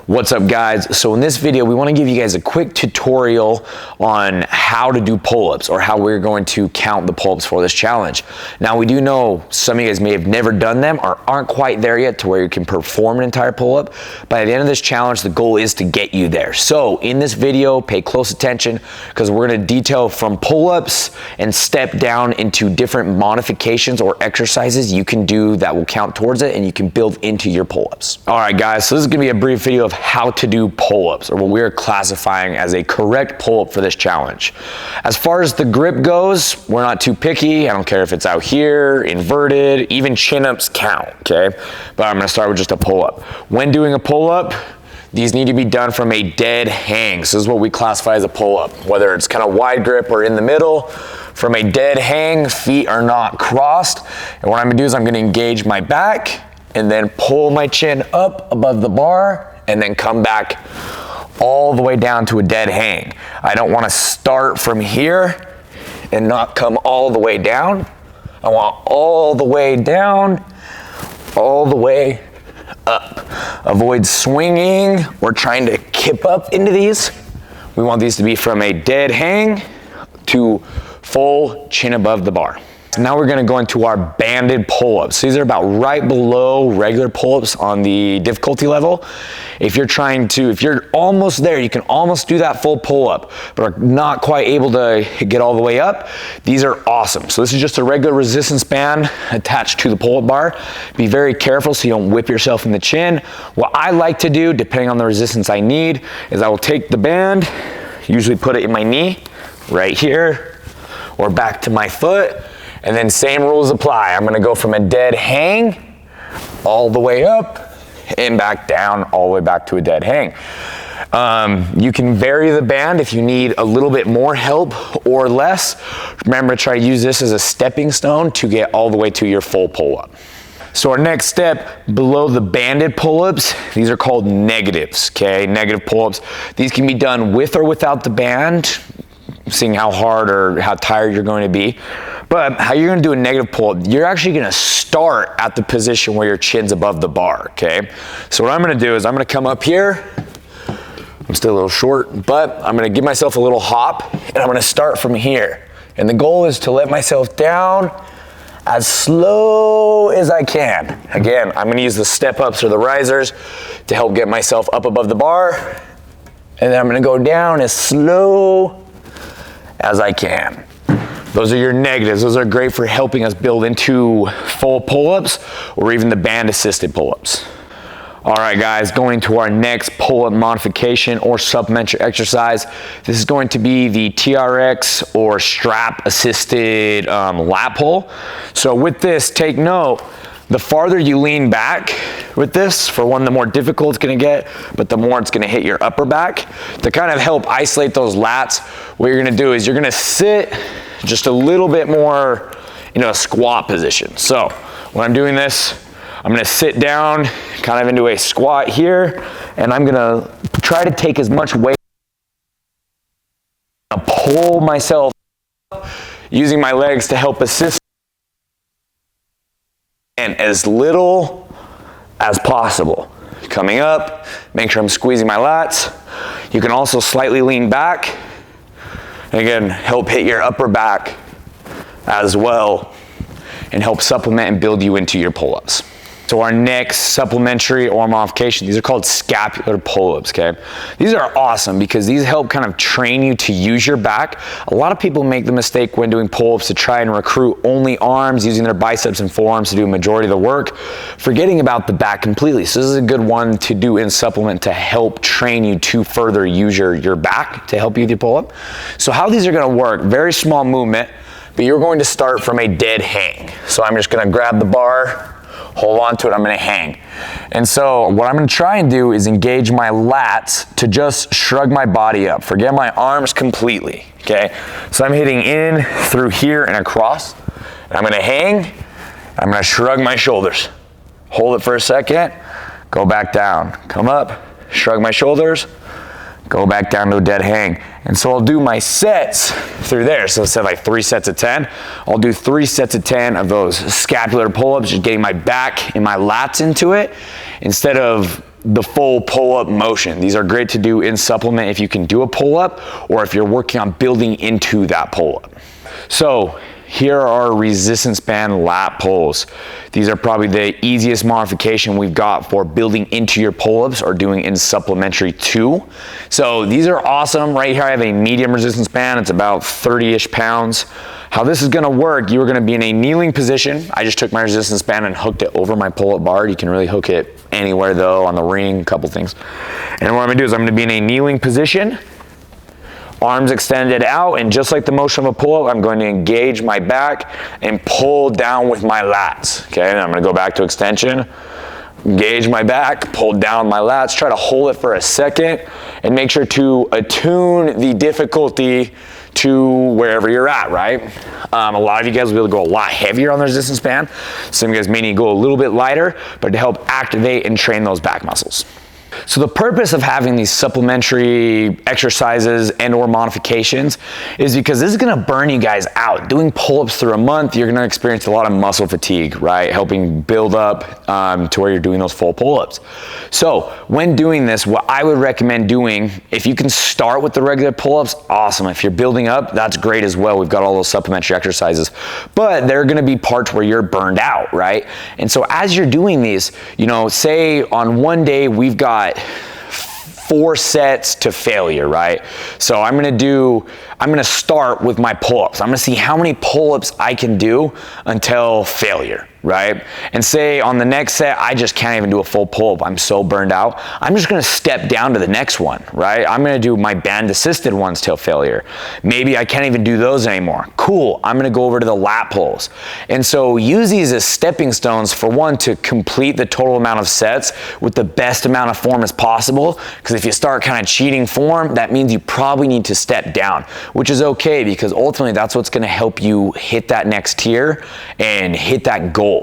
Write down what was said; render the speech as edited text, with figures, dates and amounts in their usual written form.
What's up, guys? So in this video, we want to give you guys a quick tutorial on how to do pull-ups, or how we're going to count the pull-ups for this challenge. Now, we do know some of you guys may have never done them or aren't quite there yet to where you can perform an entire pull-up. But at the end of this challenge, the goal is to get you there. So in this video, pay close attention because we're going to detail from pull-ups and step down into different modifications or exercises you can do that will count towards it and you can build into your pull-ups. All right, guys, so this is going to be a brief video of how to do pull-ups, or what we're classifying as a correct pull-up for this challenge. As far as the grip goes, we're not too picky. I don't care if it's out here, inverted, even chin-ups count, okay? But I'm gonna start with just a pull-up. When doing a pull-up, these need to be done from a dead hang. So this is what we classify as a pull-up, whether it's kind of wide grip or in the middle. From a dead hang, feet are not crossed. And what I'm gonna do is I'm gonna engage my back and then pull my chin up above the bar and then come back all the way down to a dead hang. I don't want to start from here and not come all the way down. I want all the way down, all the way up. Avoid swinging or trying to kip up into these. We want these to be from a dead hang to full chin above the bar. Now we're gonna go into our banded pull-ups. These are about right below regular pull-ups on the difficulty level. If you're almost there, you can almost do that full pull-up, but are not quite able to get all the way up, these are awesome. So this is just a regular resistance band attached to the pull-up bar. Be very careful so you don't whip yourself in the chin. What I like to do, depending on the resistance I need, is I will take the band, usually put it in my knee, right here, or back to my foot, and then same rules apply. I'm gonna go from a dead hang all the way up and back down all the way back to a dead hang. You can vary the band if you need a little bit more help or less. Remember to try to use this as a stepping stone to get all the way to your full pull-up. So our next step below the banded pull-ups, these are called negatives, okay? Negative pull-ups. These can be done with or without the band, seeing how hard or how tired you're going to be. But how you're gonna do a negative pull-up, you're actually gonna start at the position where your chin's above the bar, okay? So what I'm gonna do is I'm gonna come up here. I'm still a little short, but I'm gonna give myself a little hop and I'm gonna start from here. And the goal is to let myself down as slow as I can. Again, I'm gonna use the step-ups or the risers to help get myself up above the bar. And then I'm gonna go down as slow as I can. Those are your negatives. Those are great for helping us build into full pull-ups or even the band assisted pull-ups. All right, guys, going to our next pull-up modification or supplementary exercise. This is going to be the TRX or strap assisted lat pull. So with this, take note, the farther you lean back with this, for one, the more difficult it's gonna get, but the more it's gonna hit your upper back. To kind of help isolate those lats, what you're gonna do is you're gonna sit just a little bit more in a squat position. So when I'm doing this, I'm gonna sit down kind of into a squat here, and I'm gonna try to take as much weight, pull myself up, using my legs to help assist, and as little as possible. Coming up, make sure I'm squeezing my lats. You can also slightly lean back. And again, help hit your upper back as well and help supplement and build you into your pull-ups. So our next supplementary or modification, these are called scapular pull-ups, okay? These are awesome because these help kind of train you to use your back. A lot of people make the mistake when doing pull-ups to try and recruit only arms, using their biceps and forearms to do a majority of the work, forgetting about the back completely. So this is a good one to do in supplement to help train you to further use your back to help you with your pull-up. So how these are gonna work, very small movement, but you're going to start from a dead hang. So I'm just gonna grab the bar, hold on to it, I'm gonna hang. And so what I'm gonna try and do is engage my lats to just shrug my body up. Forget my arms completely, okay? So I'm hitting in through here and across. And I'm gonna hang, I'm gonna shrug my shoulders. Hold it for a second, go back down. Come up, shrug my shoulders, go back down to a dead hang. And so I'll do my sets through there. So instead of like 3 sets of 10, I'll do 3 sets of 10 of those scapular pull-ups, just getting my back and my lats into it, instead of the full pull-up motion. These are great to do in supplement if you can do a pull-up or if you're working on building into that pull-up. So here are resistance band lat pulls. These are probably the easiest modification we've got for building into your pull-ups or doing in supplementary too. So these are awesome. Right here I have a medium resistance band. It's about 30-ish pounds. How this is gonna work, you're gonna be in a kneeling position. I just took my resistance band and hooked it over my pull-up bar. You can really hook it anywhere though, on the ring, a couple things. And what I'm gonna do is I'm gonna be in a kneeling position, arms extended out, and just like the motion of a pull-up, I'm going to engage my back and pull down with my lats, okay? And I'm gonna go back to extension, engage my back, pull down my lats, try to hold it for a second, and make sure to attune the difficulty to wherever you're at, right? A lot of you guys will be able to go a lot heavier on the resistance band. Some of you guys may need to go a little bit lighter, but to help activate and train those back muscles. So the purpose of having these supplementary exercises and or modifications is because this is gonna burn you guys out. Doing pull-ups through a month, you're gonna experience a lot of muscle fatigue, right? Helping build up to where you're doing those full pull-ups. So when doing this, what I would recommend doing, if you can start with the regular pull-ups, awesome. If you're building up, that's great as well. We've got all those supplementary exercises, but there are gonna be parts where you're burned out, right? And so as you're doing these, you know, say on one day we've got 4 sets to failure, right? So I'm gonna start with my pull-ups. I'm gonna see how many pull-ups I can do until failure, right? And say on the next set, I just can't even do a full pull-up. I'm so burned out. I'm just gonna step down to the next one, right? I'm gonna do my band assisted ones till failure. Maybe I can't even do those anymore. Cool, I'm gonna go over to the lat pulls. And so use these as stepping stones for one, to complete the total amount of sets with the best amount of form as possible. Because if you start kind of cheating form, that means you probably need to step down, which is okay because ultimately that's what's gonna help you hit that next tier and hit that goal.